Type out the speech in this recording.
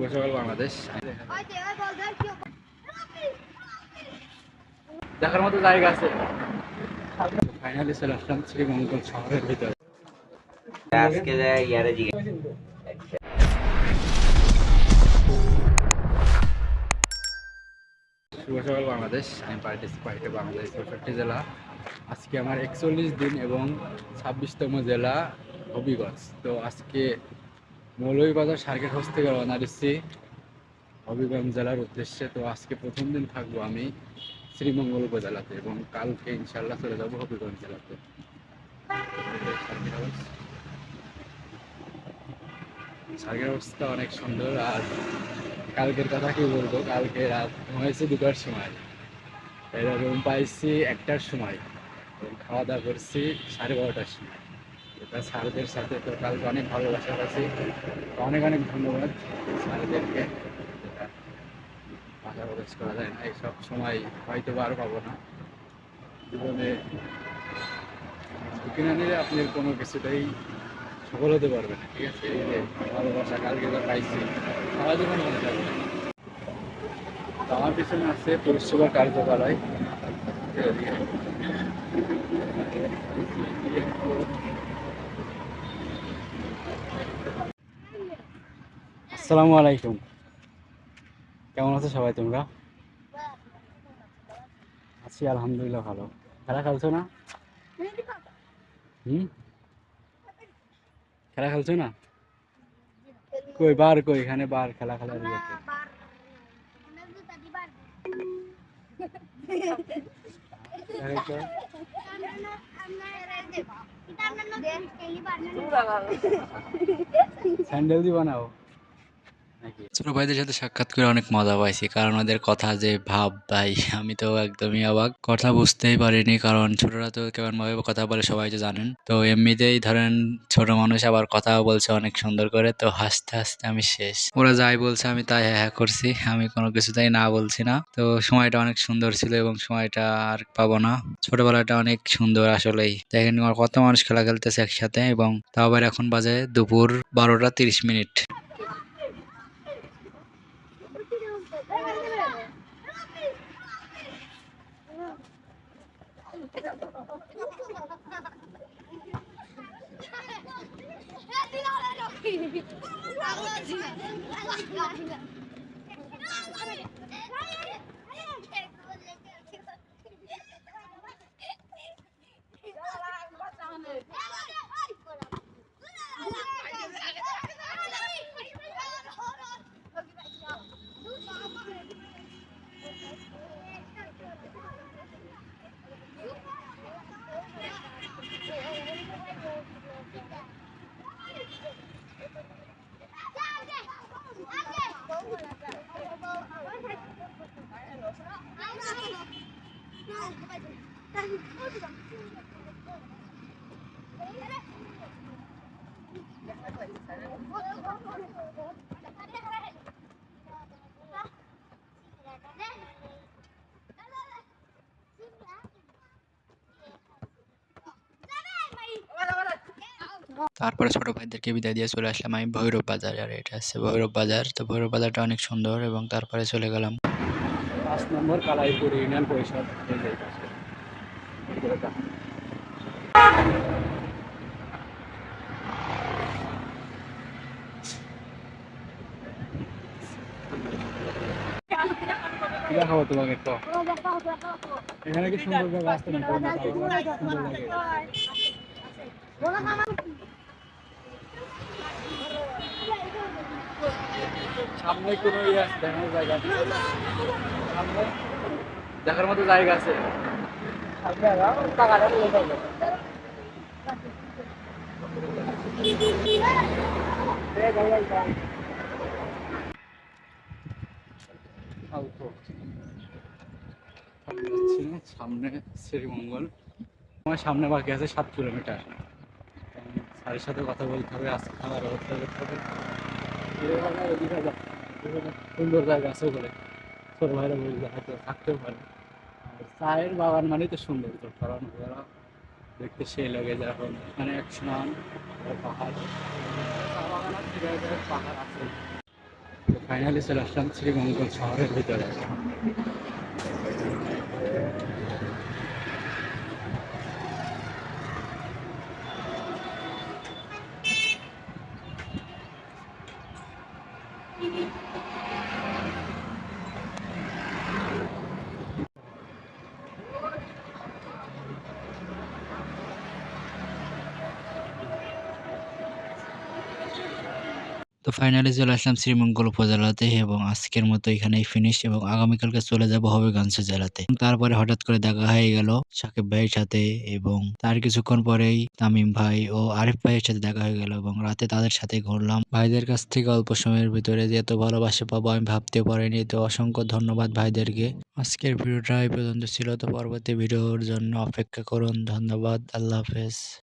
শুভ সকাল বাংলাদেশ। দেখার মতো জায়গা আছে। ফাইনালি চলে আসলাম শ্রীমঙ্গল শহরের ভিতরে। আজকে ইয়ারে জিগে শুভ সকাল বাংলাদেশ। আমি পার্টিসিপাইটে বাংলাদেশ ৬৪ জেলা। আজকে আমার ৪১ দিন এবং ২৬তম জেলা হবিগঞ্জ। তো আজকে মৌলভীবাজার সার্কেট হাউস থেকে রওনা দিচ্ছি হবিগঞ্জ জেলার উদ্দেশ্যে। তো আজকে প্রথম দিন থাকবো আমি শ্রীমঙ্গল উপজেলাতে এবং কালকে ইনশাল্লাহ চলে যাবো হবিগঞ্জ জেলাতে। সার্কেট হাউসটা অনেক সুন্দর। আর কালকের কথা কি বলবো, কালকে রাত হয়েছে 2টার সময়, এরা রুম পাইছি 1টার সময় এবং খাওয়া দাওয়া করছি 12:30টার সময়। এটা স্যারদের সাথে তো কালকে অনেক ভালোবাসা পাচ্ছি। অনেক অনেক ধন্যবাদ স্যারদেরকে। যেটা ভাষা প্রকাশ করা যায় না, এইসব সময় হয়তো আরও পাবো না জীবনে। ঝুঁকি না নিলে আপনি কোনো কিছুটাই সফল হতে পারবে না, ঠিক আছে? এই যে ভালোবাসা কালকে যা পাইছি সারা জীবন মনে থাকবে। তো আমার পিছনে আছে পরিষেবা কার্যালয়। আসসালামু আলাইকুম, কেমন আছো সবাই তোমরা? আছি আলহামদুলিল্লাহ ভালো। খেলা খেলছো না? খেলা খেলছো না? কই বার, কই এখানে বার খেলা খেলার ইয়েতে। স্যান্ডেল দি বানাও। ছোট ভাইদের সাথে সাক্ষাৎ করে অনেক মজা পাইছি, কারণ ওদের কথা যে ভাব ভাই, আমি তো একদমই অবাক, কথা বুঝতেই পারিনি। কারণ ছোটরা তো কেমন ভাবে কথা বলে সবাই তো জানেন। তো এমনিতেই ধরেন ছোট মানুষ আবার কথা বলছে অনেক সুন্দর করে, তো হাসতে হাসতে আমি শেষ। ওরা যাই বলছে আমি তাই হ্যাঁ হ্যাঁ করছি, আমি কোনো কিছুতেই না বলছি না। তো সময়টা অনেক সুন্দর ছিল এবং সময়টা আর পাবো না। ছোটবেলাটা অনেক সুন্দর আসলেই। দেখেন আমার কত মানুষ খেলা খেলতেছে একসাথে, এবং তাও আবার এখন বাজে দুপুর 12টা 30 মিনিট। তারপরে ছোট ভাইদেরকে বিদায় দিয়ে চলে আসলাম আমি ভৈরব বাজার। আর এটা হচ্ছে ভৈরব বাজার। তো ভৈরব বাজারটা অনেক সুন্দর, এবং তারপরে চলে গেলাম 5 নম্বর কালাইপুর ইউনিয়ন পরিষদ। দেখাবো তোমাকে তো, এখানে কি সুন্দর জায়গা আসতে না, সুন্দর লাগে। সামনে কোনো ইয়ে আছে দেখানোর জায়গা? সামনে দেখার মতো জায়গা আছে? সামনে শ্রীমঙ্গল, আমার সামনে বাকি আছে 7 কিলোমিটার। স্যারের সাথে কথা বলতে হবে, আজকে খাবার ব্যবস্থা করতে হবে। সুন্দর জায়গা আছে বলে ছোট ভাইরা বলতে হয়তো থাকতেও পারে। আর চায়ের বাগান মানেই তো সৌন্দর্য, কারণ ওরা দেখতে সেই লাগে যখন এখানে এক স্নান পাহাড়, চা বাগান আর পাহাড় আছে। ফাইনালি চলে আসলাম শ্রীমঙ্গল শহরের ভিতরে। তো ফাইনালি চলে আসলাম শ্রীমঙ্গল উপজেলাতে এবং আজকের মতো এখানেই ফিনিশ এবং আগামীকালকে চলে যাব হবিগঞ্জ জেলাতে। তারপরে হঠাৎ করে দেখা হয়ে গেল সাকিব ভাইয়ের সাথে এবং তার কিছুক্ষণ পরেই তামিম ভাই ও আরিফ ভাইয়ের সাথে দেখা হয়ে গেল এবং রাতে তাদের সাথে ঘুরলাম। ভাইদের কাছ থেকে অল্প সময়ের ভিতরে যে এত ভালোবাসা পাবো আমি ভাবতে পারিনি, তো অসংখ্য ধন্যবাদ ভাইদেরকে। আজকের ভিডিওটা এই পর্যন্ত ছিল, তো পরবর্তী ভিডিওর জন্য অপেক্ষা করুন। ধন্যবাদ, আল্লাহ হাফেজ।